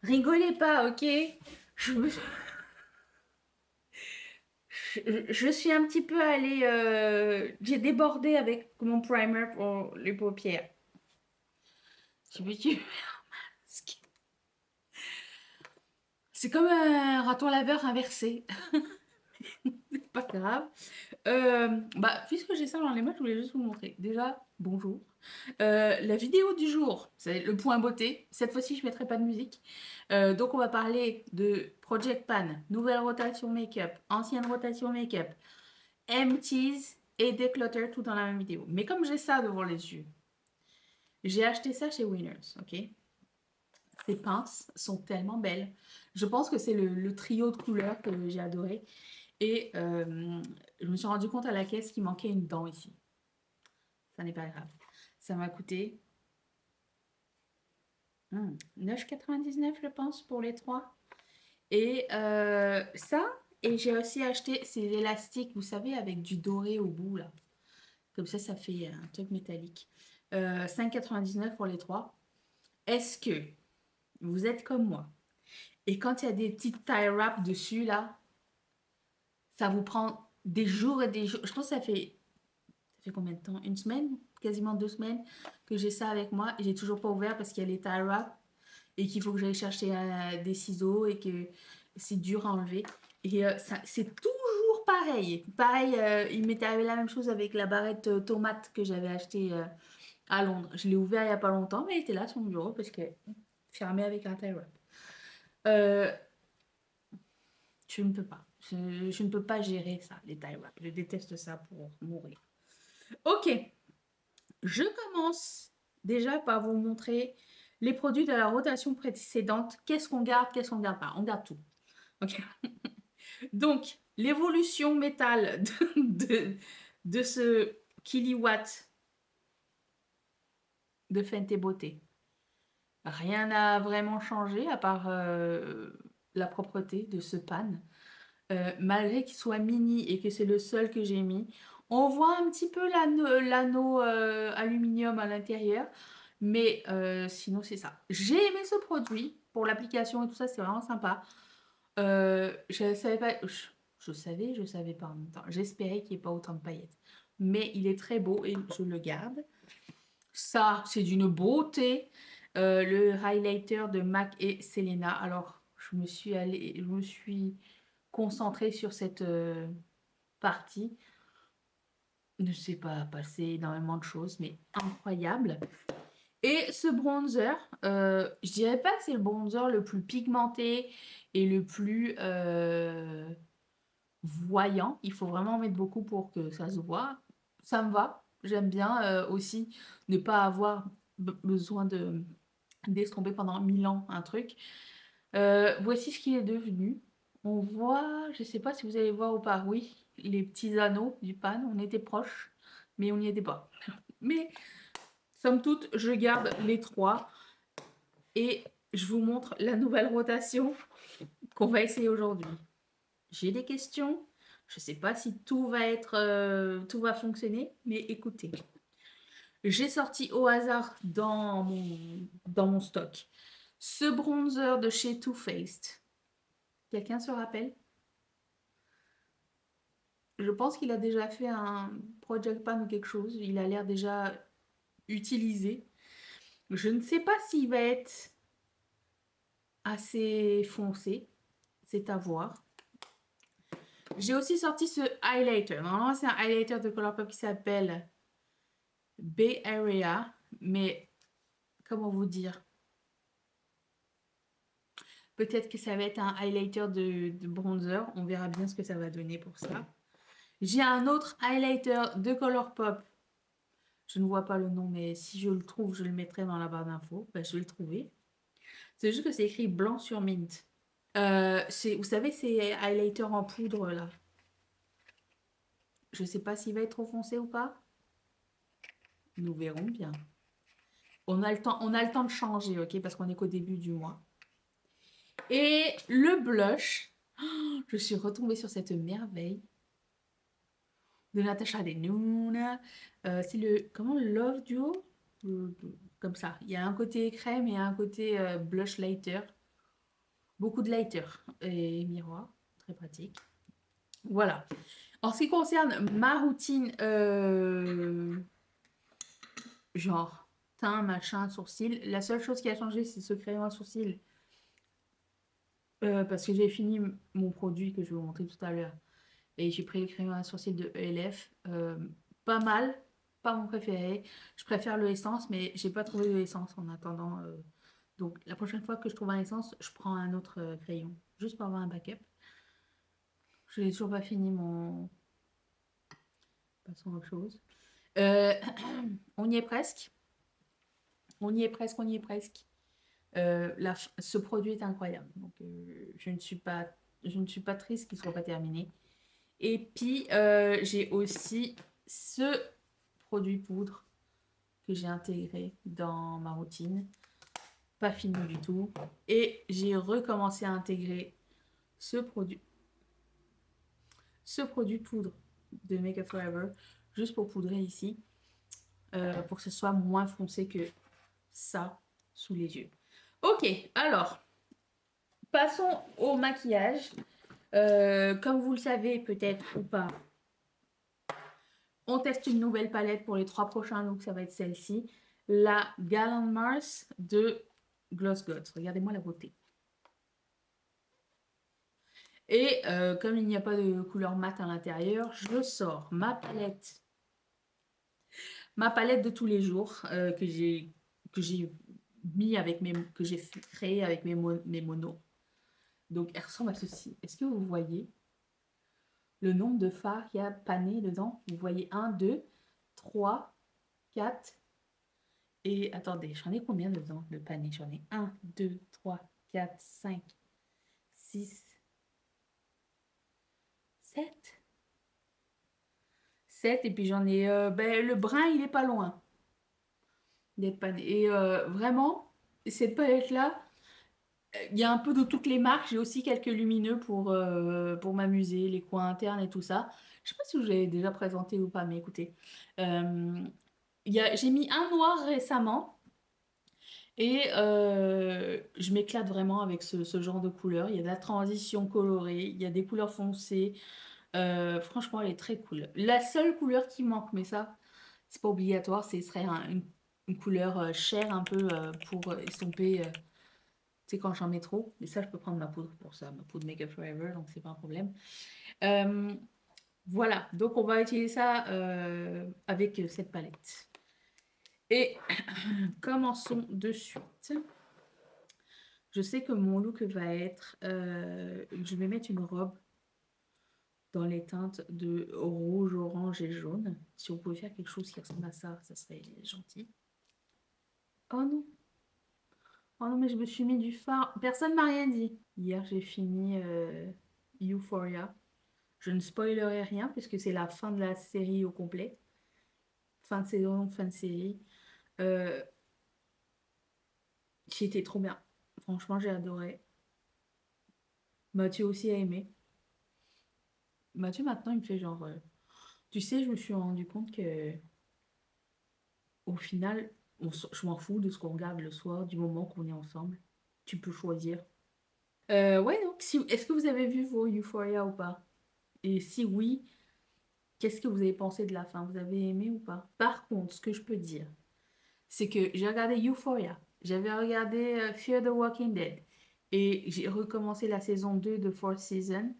Rigolez pas, ok? Je, me- je suis un petit peu allée. J'ai débordé avec mon primer pour les paupières. Je me suis- C'est comme un raton laveur inversé. C'est pas grave. Puisque j'ai ça dans les mains, je voulais juste vous montrer. Déjà, bonjour. La vidéo du jour, c'est le point beauté. Cette fois-ci, je ne mettrai pas de musique. Donc, on va parler de Project Pan, nouvelle rotation make-up, ancienne rotation make-up, empties et declutter tout dans la même vidéo. Mais comme j'ai ça devant les yeux, j'ai acheté ça chez Winners, ok? Ces pinces sont tellement belles. Je pense que c'est le trio de couleurs que j'ai adoré. Et je me suis rendu compte à la caisse qu'il manquait une dent ici. Ça n'est pas grave. Ça m'a coûté 9,99 je pense pour les trois. Et ça, et j'ai aussi acheté ces élastiques, vous savez, avec du doré au bout là. Comme ça fait un truc métallique. 5,99 pour les trois. Est-ce que vous êtes comme moi? Et quand il y a des petites tie wrap dessus là, ça vous prend des jours et des jours. Je pense que ça fait combien de temps? Une semaine? Quasiment 2 semaines que j'ai ça avec moi et j'ai toujours pas ouvert parce qu'il y a les tie wrap et qu'il faut que j'aille chercher des ciseaux et que c'est dur à enlever. Et c'est toujours pareil. Pareil, il m'était arrivé la même chose avec la barrette tomate que j'avais achetée à Londres. Je l'ai ouvert il y a pas longtemps, mais elle était là sur mon bureau parce que fermée avec un tie wrap. Euh, je ne peux pas. Je ne peux pas gérer ça, les tie wrap. Je déteste ça pour mourir. Ok, je commence déjà par vous montrer les produits de la rotation précédente. Qu'est-ce qu'on garde pas? On garde tout. Ok. Donc, l'évolution métal de ce kilowatt de Fenty Beauté. Rien n'a vraiment changé à part la propreté de ce pan. Malgré qu'il soit mini et que c'est le seul que j'ai mis, on voit un petit peu l'anneau aluminium à l'intérieur. Mais sinon, c'est ça. J'ai aimé ce produit pour l'application et tout ça, c'est vraiment sympa. Je savais pas, je savais pas en même temps. J'espérais qu'il n'y ait pas autant de paillettes. Mais il est très beau et je le garde. Ça, c'est d'une beauté. Le highlighter de MAC et Selena. Alors, je me suis concentrée sur cette partie. Ne sais pas passer énormément de choses, mais incroyable. Et ce bronzer, je dirais pas que c'est le bronzer le plus pigmenté et le plus voyant. Il faut vraiment en mettre beaucoup pour que ça se voit. Ça me va. J'aime bien aussi ne pas avoir besoin de d'estomper pendant 1000 ans un truc. Voici ce qu'il est devenu. On voit, je sais pas si vous allez voir ou pas, oui, les petits anneaux du pan. On était proches, mais on n'y était pas. Mais somme toute, je garde les trois et je vous montre la nouvelle rotation qu'on va essayer aujourd'hui. J'ai des questions. Je ne sais pas si tout va fonctionner, mais écoutez. J'ai sorti au hasard dans mon stock ce bronzer de chez Too Faced. Quelqu'un se rappelle? Je pense qu'il a déjà fait un Project Pan ou quelque chose. Il a l'air déjà utilisé. Je ne sais pas s'il va être assez foncé. C'est à voir. J'ai aussi sorti ce highlighter. Normalement, c'est un highlighter de Colourpop qui s'appelle Bay Area. Mais comment vous dire? Peut-être que ça va être un highlighter de bronzer. On verra bien ce que ça va donner pour ça. J'ai un autre highlighter de Colourpop. Je ne vois pas le nom, mais si je le trouve, je le mettrai dans la barre d'infos. Ben, je vais le trouver. C'est juste que c'est écrit blanc sur mint. Vous savez, ces highlighters en poudre là. Je ne sais pas s'il va être trop foncé ou pas. Nous verrons bien. On a le temps de changer, ok? Parce qu'on est qu'au début du mois. Et le blush. Oh, je suis retombée sur cette merveille de Natasha Denona. C'est le. Comment? Love Duo? Comme ça. Il y a un côté crème et un côté blush lighter. Beaucoup de lighter et miroir, très pratique. Voilà. En ce qui concerne ma routine, genre teint, machin, sourcil, la seule chose qui a changé, c'est ce crayon à sourcil. Parce que j'ai fini mon produit que je vais vous montrer tout à l'heure. Et j'ai pris le crayon à sourcil de ELF. Pas mal, pas mon préféré. Je préfère le essence, mais j'ai pas trouvé de essence en attendant. Donc la prochaine fois que je trouve un essence, je prends un autre crayon. Juste pour avoir un backup. Je n'ai toujours pas fini mon. Passons à autre chose. Euh, on y est presque. On y est presque, on y est presque. Ce produit est incroyable. Donc, je ne suis pas triste qu'il ne soit pas terminé. Et puis, j'ai aussi ce produit poudre que j'ai intégré dans ma routine. Pas fini du tout. Et j'ai recommencé à intégrer ce produit poudre de Make Up Forever, juste pour poudrer ici, pour que ce soit moins foncé que ça sous les yeux. Ok, alors, passons au maquillage. Comme vous le savez peut-être ou pas, on teste une nouvelle palette pour les 3 prochains looks, ça va être celle-ci. La Galant Mars de Gloss Gods. Regardez-moi la beauté. Et comme il n'y a pas de couleur mat à l'intérieur, je sors ma palette de tous les jours que j'ai mis avec que j'ai créé avec mes monos. Donc elle ressemble à ceci. Est-ce que vous voyez le nombre de fards qu'il y a pané dedans? Vous voyez 1, 2, 3, 4 et attendez, j'en ai combien dedans le pané? J'en ai 1, 2, 3, 4, 5, 6, 7. 7 et puis j'en ai le brun il est pas loin d'être pané. Et vraiment, cette palette là, il y a un peu de toutes les marques. J'ai aussi quelques lumineux pour m'amuser, les coins internes et tout ça. Je sais pas si je vous l'avais déjà présenté ou pas, mais écoutez. Euh, j'ai mis un noir récemment et je m'éclate vraiment avec ce genre de couleur. Il y a de la transition colorée, il y a des couleurs foncées. Franchement, elle est très cool. La seule couleur qui manque, mais ça, c'est pas obligatoire, ce serait une couleur chair un peu pour estomper. Tu sais, quand j'en mets trop, mais ça, je peux prendre ma poudre pour ça, ma poudre Make Up Forever, donc c'est pas un problème. Euh, voilà, donc on va utiliser ça avec cette palette. Et commençons de suite. Je sais que mon look va être... je vais mettre une robe dans les teintes de rouge, orange et jaune. Si on pouvait faire quelque chose qui ressemble à ça, ça serait gentil. Oh non! Oh non, mais je me suis mis du fard. Personne m'a rien dit. Hier, j'ai fini Euphoria. Je ne spoilerai rien puisque c'est la fin de la série au complet. Fin de saison, fin de série. Euh, C'était trop bien. Franchement, j'ai adoré. Mathieu aussi a aimé. Mathieu, maintenant, il me fait genre... tu sais, je me suis rendu compte que au final, je m'en fous de ce qu'on regarde le soir, du moment qu'on est ensemble. Tu peux choisir. Ouais, donc, est-ce que vous avez vu vos Euphoria ou pas? Et si oui, qu'est-ce que vous avez pensé de la fin? Vous avez aimé ou pas? Par contre, ce que je peux dire, c'est que j'ai regardé Euphoria, j'avais regardé Fear the Walking Dead, et j'ai recommencé la saison 2 de Fourth Season.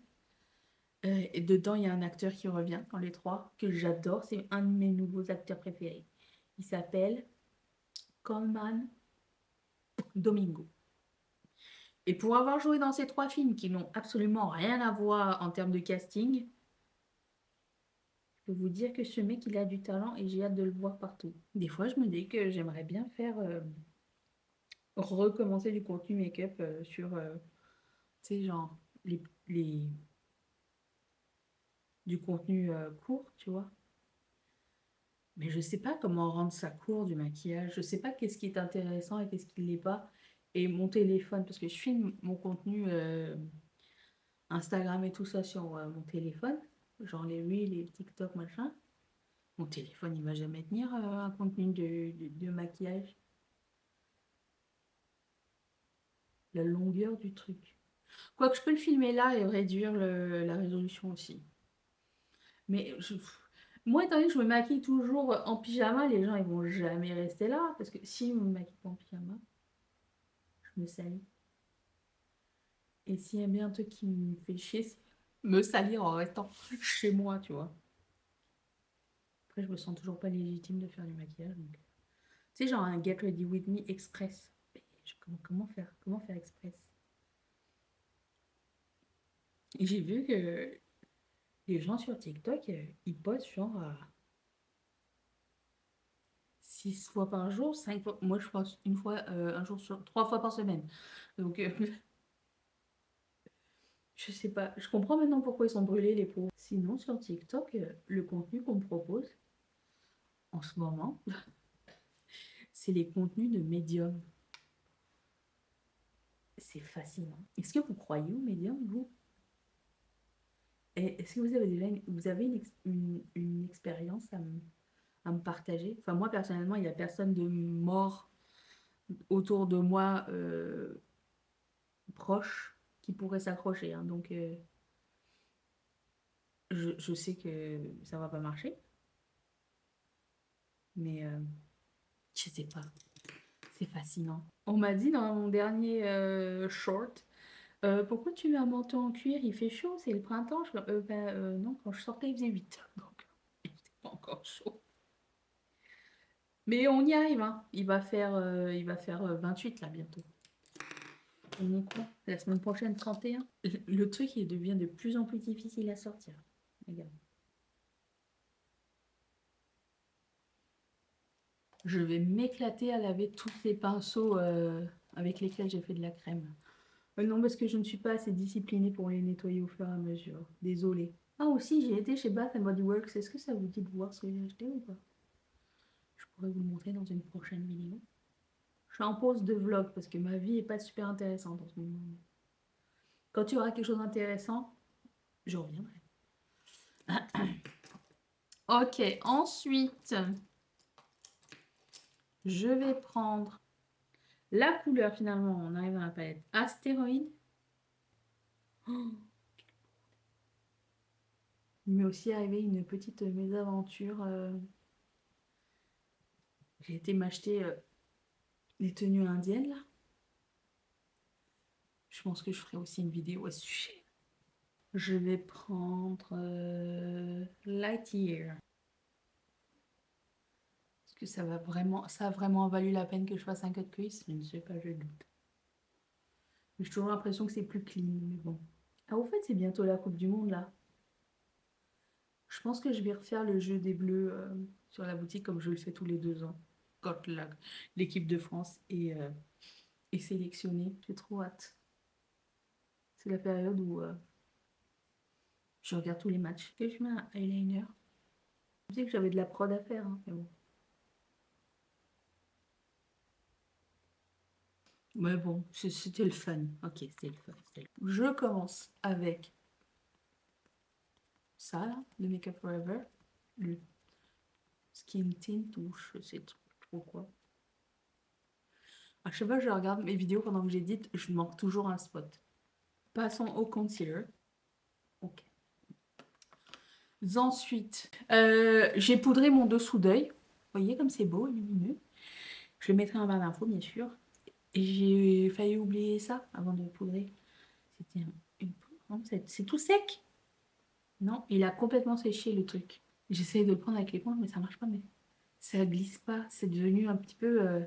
Et dedans, il y a un acteur qui revient dans les trois, que j'adore, c'est un de mes nouveaux acteurs préférés. Il s'appelle Colman Domingo. Et pour avoir joué dans ces 3 films qui n'ont absolument rien à voir en termes de casting, je peux vous dire que ce mec, il a du talent et j'ai hâte de le voir partout. Des fois, je me dis que j'aimerais bien faire recommencer du contenu make-up sur, tu sais, genre, les, du contenu court, tu vois. Mais je sais pas comment rendre ça court du maquillage. Je sais pas qu'est-ce qui est intéressant et qu'est-ce qui l'est pas. Et mon téléphone, parce que je filme mon contenu Instagram et tout ça sur mon téléphone, genre les Reels, les TikTok, machin. Mon téléphone, il va jamais tenir un contenu de maquillage. La longueur du truc. Quoique je peux le filmer là et réduire la résolution aussi. Mais moi, étant donné que je me maquille toujours en pyjama, les gens ils vont jamais rester là. Parce que si je me maquille pas en pyjama, je me salis. Et s'il y a bien un truc qui me fait chier, c'est me salir en restant chez moi, tu vois. Après, je me sens toujours pas légitime de faire du maquillage. Donc... Tu sais, genre un Get Ready With Me Express. Mais comment faire Express? Et j'ai vu que les gens sur TikTok, ils postent genre 6 fois par jour, 5 fois. Moi, je pense une fois, un jour sur 3 fois par semaine. Donc, je sais pas. Je comprends maintenant pourquoi ils sont brûlés, les pauvres. Sinon, sur TikTok, le contenu qu'on me propose en ce moment, c'est les contenus de médium. C'est fascinant. Est-ce que vous croyez au médium, vous? Est-ce que vous avez déjà une expérience à me partager? Enfin, moi, personnellement, il n'y a personne de mort autour de moi proche qui pourrait s'accrocher, hein. Donc, je sais que ça va pas marcher, mais je sais pas. C'est fascinant. On m'a dit dans mon dernier short, pourquoi tu mets un manteau en cuir? Il fait chaud, c'est le printemps. Non, quand je sortais, il faisait 8. Donc, il n'était pas encore chaud. Mais on y arrive, hein. Il va faire 28 là bientôt. On est quoi? La semaine prochaine, 31. Le truc, il devient de plus en plus difficile à sortir. Regarde. Je vais m'éclater à laver tous ces pinceaux avec lesquels j'ai fait de la crème. Non, parce que je ne suis pas assez disciplinée pour les nettoyer au fur et à mesure. Désolée. Ah aussi, j'ai été chez Bath Body Works. Est-ce que ça vous dit de voir ce que j'ai acheté ou pas? Je pourrais vous le montrer dans une prochaine vidéo. Je suis en pause de vlog parce que ma vie est pas super intéressante en ce moment. Quand tu auras quelque chose d'intéressant, je reviendrai. Ok, ensuite, je vais prendre la couleur finalement. On arrive dans la palette Astéroïde. Oh, il m'est aussi arrivé une petite mésaventure. J'ai été m'acheter des tenues indiennes là. Je pense que je ferai aussi une vidéo à ce sujet. Je vais prendre Lightyear. Est-ce que ça a vraiment valu la peine que je fasse un cut crease? Je ne sais pas, je doute. J'ai toujours l'impression que c'est plus clean, mais bon. Ah, au fait, c'est bientôt la Coupe du Monde là. Je pense que je vais refaire le jeu des Bleus sur la boutique comme je le fais tous les 2 ans. Quand l'équipe de France est sélectionnée. J'ai trop hâte. C'est la période où je regarde tous les matchs. Et je mets un eyeliner. Je sais que j'avais de la prod à faire, hein, mais bon. Mais bon, c'était le fun. Ok, c'était le fun. Je commence avec ça, là, le Make Up Forever. Le Skin Tint ou je sais trop quoi. À chaque fois que je regarde mes vidéos pendant que j'édite, je manque toujours un spot. Passons au concealer. Ok. Ensuite, j'ai poudré mon dessous d'œil. Vous voyez comme c'est beau et lumineux. Je le mettrai en barre d'infos, bien sûr. Et j'ai failli oublier ça avant de poudrer. C'était une poudre. C'est tout sec. Non, il a complètement séché le truc. J'essaie de le prendre avec l'éponge, mais ça marche pas. Mais ça glisse pas. C'est devenu un petit peu...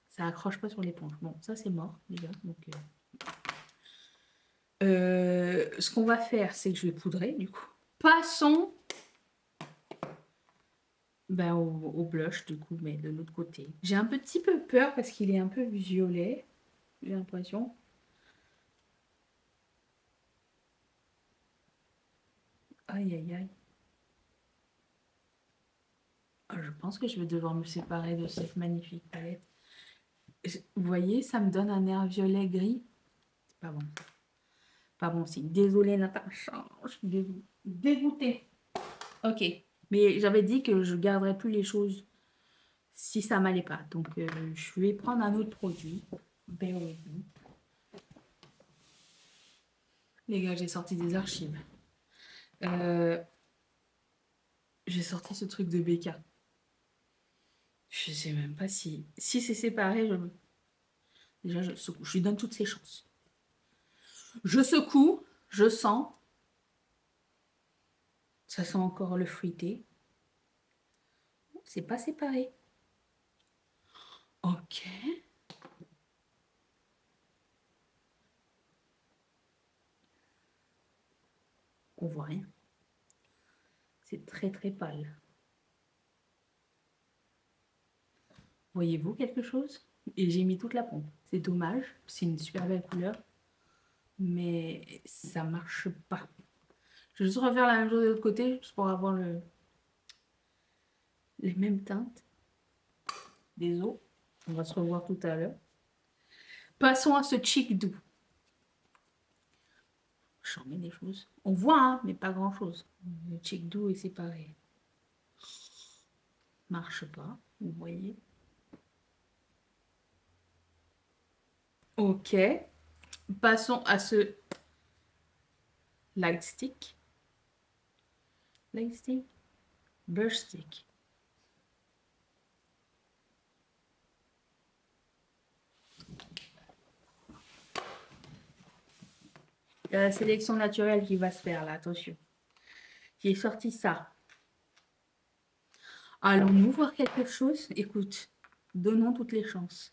ça accroche pas sur l'éponge. Bon, ça c'est mort déjà. Donc, ce qu'on va faire, c'est que je vais poudrer du coup. Passons au blush du coup, mais de l'autre côté. J'ai un petit peu peur parce qu'il est un peu violet, j'ai l'impression. Aïe aïe aïe. Ah, je pense que je vais devoir me séparer de cette magnifique palette. Vous voyez, ça me donne un air violet gris. C'est pas bon. Pas bon signe. Désolée Natacha, je suis dégoûtée. Ok, mais j'avais dit que je garderais plus les choses si ça m'allait pas. Donc je vais prendre un autre produit. Bear with me. Les gars, j'ai sorti des archives. J'ai sorti ce truc de BK. Je sais même pas si c'est séparé. Déjà, je lui donne toutes ses chances. Je secoue, je sens. Ça sent encore le fruité. C'est pas séparé. Ok. On voit rien. C'est très très pâle. Voyez-vous quelque chose? Et j'ai mis toute la pompe. C'est dommage. C'est une super belle couleur. Mais ça marche pas. Je vais juste refaire la même chose de l'autre côté, juste pour avoir les mêmes teintes des os. On va se revoir tout à l'heure. Passons à ce chic doux. J'en mets des choses. On voit, hein, mais pas grand-chose. Le chic doux est séparé. Marche pas, vous voyez. Ok. Passons à ce light stick. Light stick. Brush stick. Il y a la sélection naturelle qui va se faire là, attention. J'ai sorti ça. Allons-nous voir quelque chose? Écoute, donnons toutes les chances.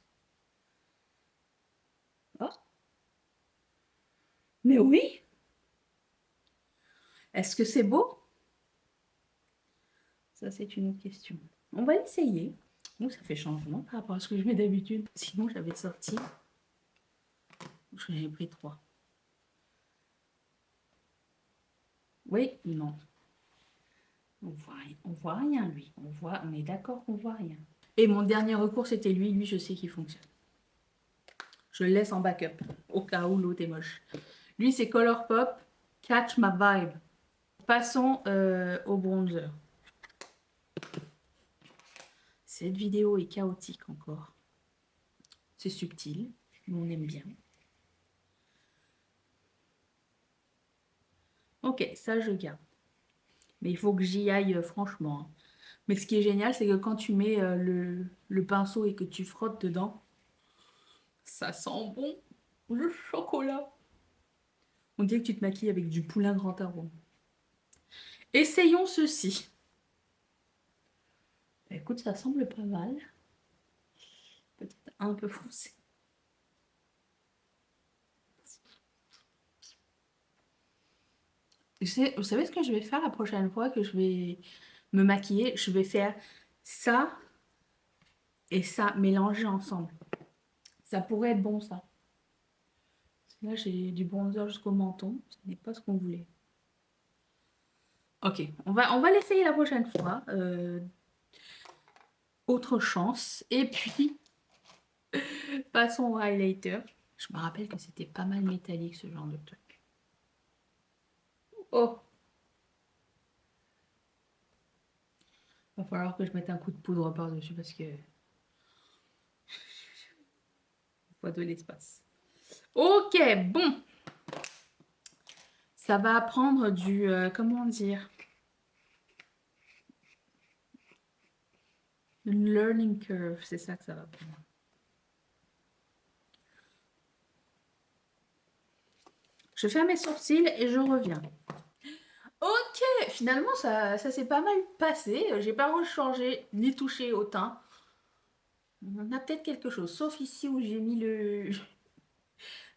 Oh. Mais oui. Est-ce que c'est beau? Ça, c'est une autre question. On va l'essayer. Donc, ça fait changement par rapport à ce que je mets d'habitude. Sinon, j'avais sorti. J'en avais pris 3. Oui, non. On voit rien, lui. On est d'accord qu'on voit rien. Et mon dernier recours, c'était lui. Lui, je sais qu'il fonctionne. Je le laisse en backup, au cas où l'autre est moche. Lui, c'est Colourpop, Catch My Vibe. Passons au bronzer. Cette vidéo est chaotique encore. C'est subtil, mais on aime bien. Ok, ça je garde. Mais il faut que j'y aille franchement, hein. Mais ce qui est génial, c'est que quand tu mets le pinceau et que tu frottes dedans, ça sent bon le chocolat. On dirait que tu te maquilles avec du poulain grand arôme. Essayons ceci. Écoute, ça semble pas mal. Peut-être un peu foncé. Vous savez ce que je vais faire la prochaine fois que je vais me maquiller? Je vais faire ça et ça mélangé ensemble. Ça pourrait être bon, ça. Là, j'ai du bronzer jusqu'au menton. Ce n'est pas ce qu'on voulait. Ok, on va l'essayer la prochaine fois. Autre chance. Et puis, passons au highlighter. Je me rappelle que c'était pas mal métallique, ce genre de truc. Oh! Va falloir que je mette un coup de poudre par-dessus parce que... faut de l'espace. Ok, bon. Ça va prendre du... comment dire? Une learning curve, c'est ça que ça va prendre. Je fais mes sourcils et je reviens. Ok, finalement ça s'est pas mal passé. J'ai pas rechangé ni touché au teint. On a peut-être quelque chose, sauf ici où j'ai mis le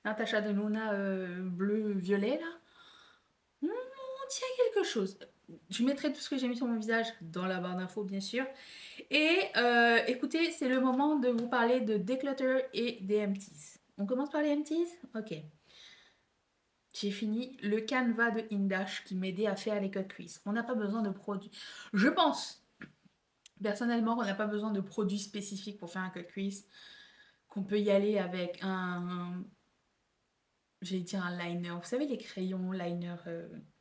Natasha Denona bleu-violet là. On tient quelque chose. Je mettrai tout ce que j'ai mis sur mon visage dans la barre d'infos bien sûr. Et écoutez, c'est le moment de vous parler de Declutter et des empties. On commence par les empties? Ok. J'ai fini le canevas de Indash qui m'aidait à faire les cut crease. On n'a pas besoin de produits. Je pense, personnellement, qu'on n'a pas besoin de produits spécifiques pour faire un cut crease. Qu'on peut y aller avec j'allais dire un liner. Vous savez, les crayons, liner,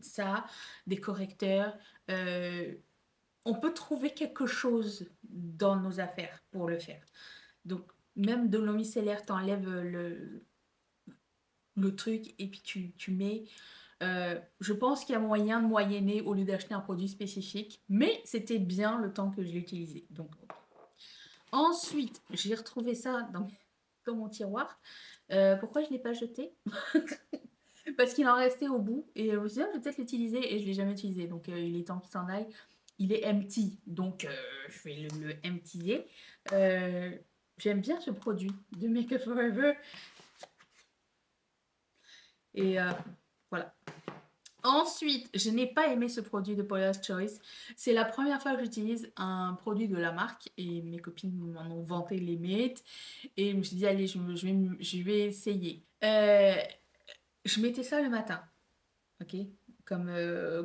ça, des correcteurs. On peut trouver quelque chose dans nos affaires pour le faire. Donc, même de l'eau micellaire, t'enlèves le truc et puis tu mets. Je pense qu'il y a moyen de moyenner au lieu d'acheter un produit spécifique, mais c'était bien le temps que je l'ai utilisé. Donc, ok. Ensuite, j'ai retrouvé ça dans mon tiroir. Pourquoi je ne l'ai pas jeté? Parce qu'il en restait au bout et je me suis dit, ah, je vais peut-être l'utiliser et je ne l'ai jamais utilisé. Donc, il est temps qu'il s'en aille. Il est empty, donc je vais le emptyer. J'aime bien ce produit de Make Up Forever. Et voilà. Ensuite, je n'ai pas aimé ce produit de Paula's Choice. C'est la première fois que j'utilise un produit de la marque et mes copines m'en ont vanté les mérites. Et je me suis dit, allez, je vais essayer. Je mettais ça le matin, ok, comme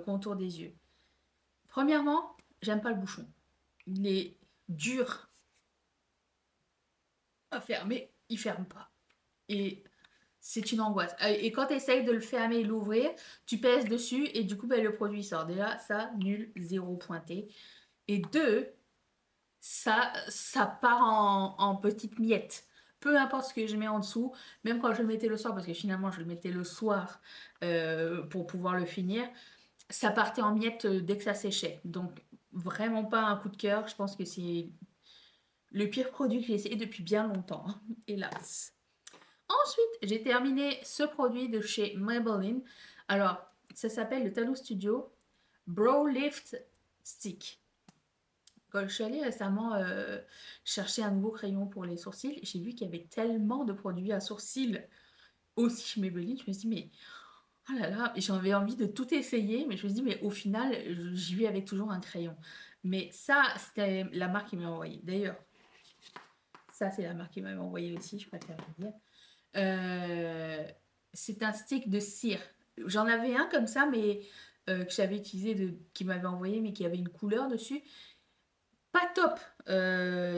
contour des yeux. Premièrement, j'aime pas le bouchon. Il est dur à fermer, il ferme pas. Et c'est une angoisse. Et quand tu essayes de le fermer et l'ouvrir, tu pèses dessus et du coup, ben, le produit sort. Déjà, ça, nul, zéro pointé. Et deux, ça part en petites miettes. Peu importe ce que je mets en dessous, même quand je le mettais le soir, parce que finalement, je le mettais le soir pour pouvoir le finir, ça partait en miettes dès que ça séchait. Donc, vraiment pas un coup de cœur. Je pense que c'est le pire produit que j'ai essayé depuis bien longtemps, hein, hélas. Ensuite, j'ai terminé ce produit de chez Maybelline. Alors, ça s'appelle le Talou Studio Brow Lift Stick. Quand je suis allée récemment chercher un nouveau crayon pour les sourcils, j'ai vu qu'il y avait tellement de produits à sourcils aussi chez Maybelline. Je me suis dit, mais oh là là, j'avais envie de tout essayer, mais je me suis dit, mais au final, j'y vais avec toujours un crayon. Mais ça, c'était la marque qui m'a envoyé. D'ailleurs, ça, c'est la marque qui m'avait envoyé aussi, je préfère le dire. C'est un stick de cire. J'en avais un comme ça, mais que j'avais utilisé, qui m'avait envoyé, mais qui avait une couleur dessus. Pas top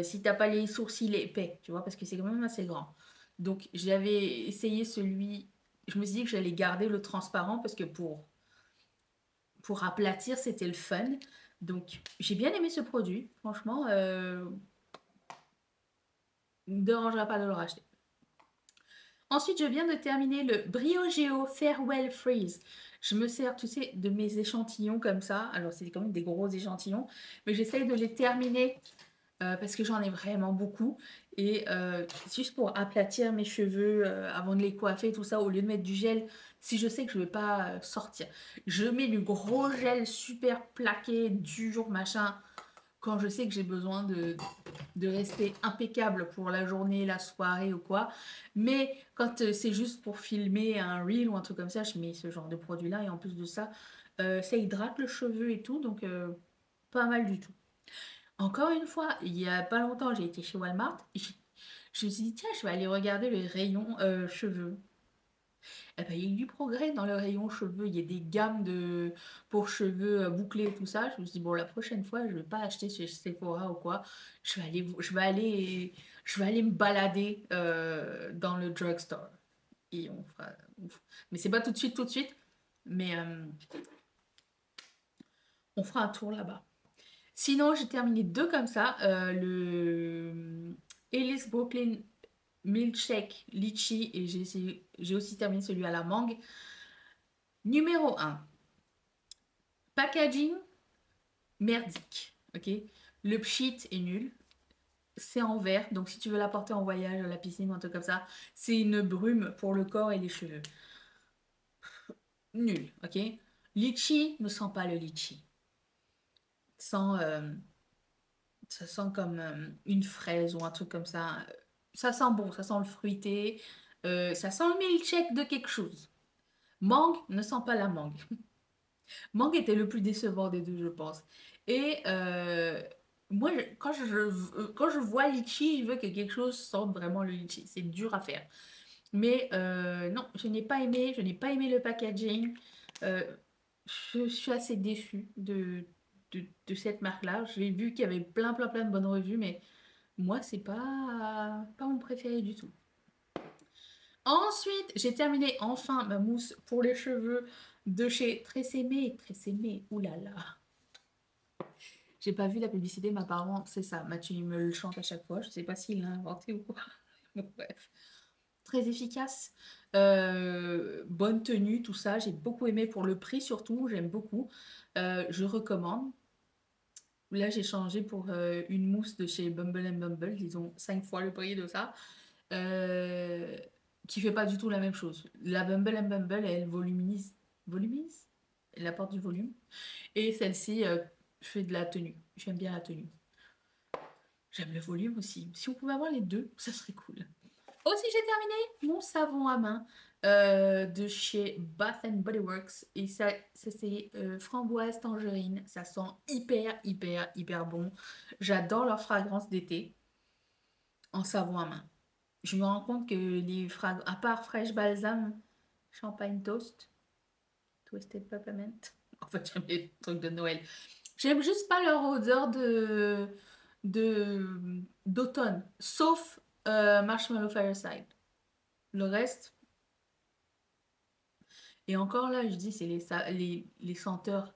si t'as pas les sourcils épais, tu vois, parce que c'est quand même assez grand. Donc j'avais essayé celui, je me suis dit que j'allais garder le transparent parce que pour aplatir, c'était le fun. Donc j'ai bien aimé ce produit, franchement, ne me dérangera pas de le racheter. Ensuite, je viens de terminer le Briogeo Farewell Freeze. Je me sers, tu sais, de mes échantillons comme ça. Alors, c'est quand même des gros échantillons, mais j'essaye de les terminer parce que j'en ai vraiment beaucoup. Et juste pour aplatir mes cheveux avant de les coiffer, tout ça, au lieu de mettre du gel, si je sais que je ne vais pas sortir, je mets du gros gel super plaqué, dur, machin, quand je sais que j'ai besoin de rester impeccable pour la journée, la soirée ou quoi. Mais quand c'est juste pour filmer un reel ou un truc comme ça, je mets ce genre de produit-là. Et en plus de ça, ça hydrate le cheveu et tout, donc pas mal du tout. Encore une fois, il y a pas longtemps, j'ai été chez Walmart. Je me suis dit, tiens, je vais aller regarder le rayon cheveux. Eh ben, il y a eu du progrès dans le rayon cheveux. Il y a des gammes pour cheveux bouclés et tout ça. Je me suis dit, bon, la prochaine fois, je ne vais pas acheter chez Sephora ou quoi. Je vais aller me balader dans le drugstore. Et mais c'est pas tout de suite. Mais on fera un tour là-bas. Sinon, j'ai terminé deux comme ça. Le Ellis Brooklyn Milkshake Litchi et j'ai aussi terminé celui à la mangue. Numéro un, packaging merdique. Ok, le pchit est nul. C'est en verre, donc si tu veux l'apporter en voyage à la piscine ou un truc comme ça, c'est une brume pour le corps et les cheveux. Nul, ok. Litchi ne sent pas le litchi. Sent, ça sent comme une fraise ou un truc comme ça. Ça sent bon, ça sent le fruité. Ça sent le milkshake de quelque chose. Mangue ne sent pas la mangue. Mangue était le plus décevant des deux, je pense. Et moi, quand je vois litchi, je veux que quelque chose sente vraiment le litchi. C'est dur à faire. Mais non, je n'ai pas aimé le packaging. Euh, je suis assez déçue de cette marque-là. J'ai vu qu'il y avait plein de bonnes revues, mais moi, c'est pas mon préféré du tout. Ensuite, j'ai terminé enfin ma mousse pour les cheveux de chez Tresemme. Tresemme, oulala. J'ai pas vu la publicité, mais apparemment, c'est ça. Mathieu, il me le chante à chaque fois. Je sais pas s'il l'a inventé ou quoi. Bon, bref. très efficace, bonne tenue, tout ça. J'ai beaucoup aimé pour le prix surtout, j'aime beaucoup. Je recommande. Là, j'ai changé pour une mousse de chez Bumble and Bumble, disons 5 fois le prix de ça, euh, qui fait pas du tout la même chose. La Bumble and Bumble, elle volumise, elle apporte du volume, et celle-ci fait de la tenue. J'aime bien la tenue. J'aime le volume aussi. Si on pouvait avoir les deux, ça serait cool. Aussi, j'ai terminé mon savon à main de chez Bath and Body Works. Et ça c'est framboise tangerine. Ça sent hyper, hyper, hyper bon. J'adore leur fragrance d'été en savon à main. Je me rends compte que les fragrances, à part Fresh Balsam, Champagne Toast, Twisted Peppermint. En fait, j'aime les trucs de Noël. J'aime juste pas leur odeur d'automne, sauf Marshmallow Fireside. Le reste, et encore là, je dis, c'est les senteurs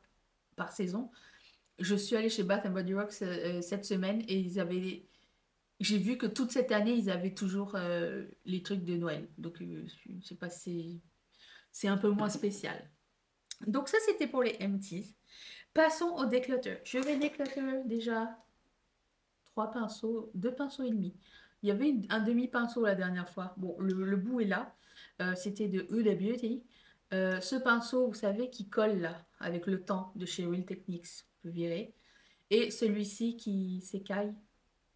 par saison. Je suis allée chez Bath Body Works cette semaine et j'ai vu que toute cette année, ils avaient toujours les trucs de Noël. Donc, je sais pas si c'est un peu moins spécial. Donc, ça, c'était pour les empties. Passons au declutter. Je vais declutter déjà 2 pinceaux et demi. Il y avait un demi-pinceau la dernière fois. Bon, le bout est là. C'était de Huda Beauty. Ce pinceau, vous savez, qui colle là, avec le temps de chez Real Techniques, je virer. Et celui-ci qui s'écaille,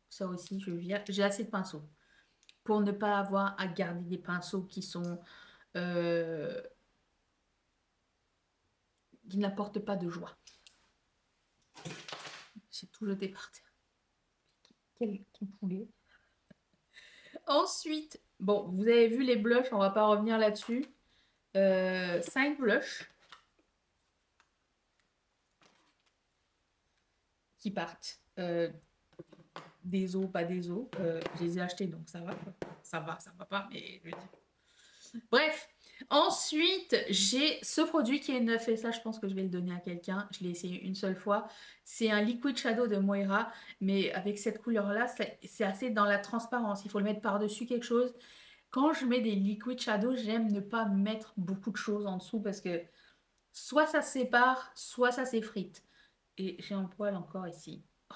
ça aussi, je vire. J'ai assez de pinceaux pour ne pas avoir à garder des pinceaux euh, qui n'apportent pas de joie. J'ai tout jeté par terre. Quel poulet. Ensuite, bon, vous avez vu les blushs, on va pas revenir là-dessus. 5 blushs qui partent. Des os, pas des os. Je les ai achetés, donc ça va. Ça va pas, mais je veux dire. Bref. Ensuite, j'ai ce produit qui est neuf et ça, je pense que je vais le donner à quelqu'un. Je l'ai essayé une seule fois. C'est un Liquid Shadow de Moira, mais avec cette couleur-là, c'est assez dans la transparence. Il faut le mettre par-dessus quelque chose. Quand je mets des Liquid Shadow, j'aime ne pas mettre beaucoup de choses en dessous parce que soit ça se sépare, soit ça s'effrite. Et j'ai un poil encore ici. Oh,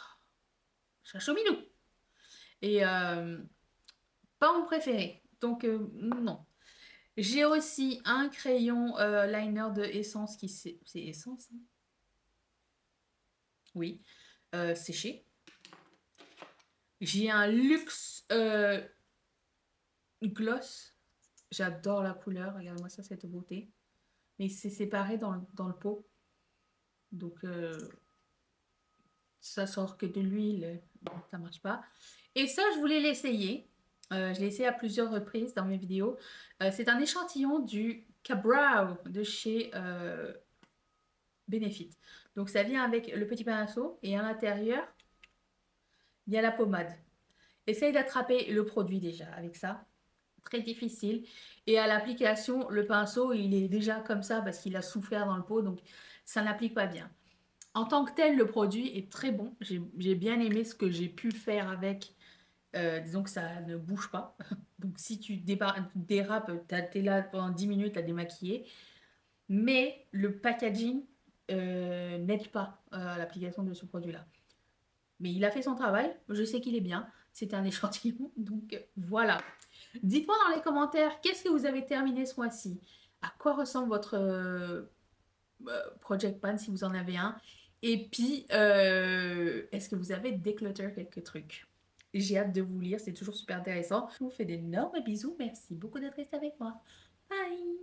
chachominou. Et pas mon préféré. Donc non. J'ai aussi un crayon liner de Essence qui c'est Essence, hein. Oui. Séché. J'ai un Luxe Gloss. J'adore la couleur. Regarde-moi ça, cette beauté. Mais c'est séparé dans le pot. Donc ça sort que de l'huile. Ça marche pas. Et ça, je voulais l'essayer. Je l'ai essayé à plusieurs reprises dans mes vidéos. C'est un échantillon du Cabral de chez Benefit. Donc ça vient avec le petit pinceau et à l'intérieur, il y a la pommade. Essaye d'attraper le produit déjà avec ça. Très difficile. Et à l'application, le pinceau, il est déjà comme ça parce qu'il a souffert dans le pot, donc ça n'applique pas bien. En tant que tel, le produit est très bon. J'ai bien aimé ce que j'ai pu faire avec. Disons que ça ne bouge pas. Donc si tu dérapes, t'es là pendant 10 minutes à démaquiller. Mais le packaging n'aide pas à l'application de ce produit-là. Mais il a fait son travail, je sais qu'il est bien. C'était un échantillon, donc voilà. Dites-moi dans les commentaires, qu'est-ce que vous avez terminé ce mois-ci? À quoi ressemble votre Project Pan si vous en avez un? Et puis, est-ce que vous avez déclutter quelques trucs? J'ai hâte de vous lire, c'est toujours super intéressant. Je vous fais d'énormes bisous, merci beaucoup d'être resté avec moi. Bye!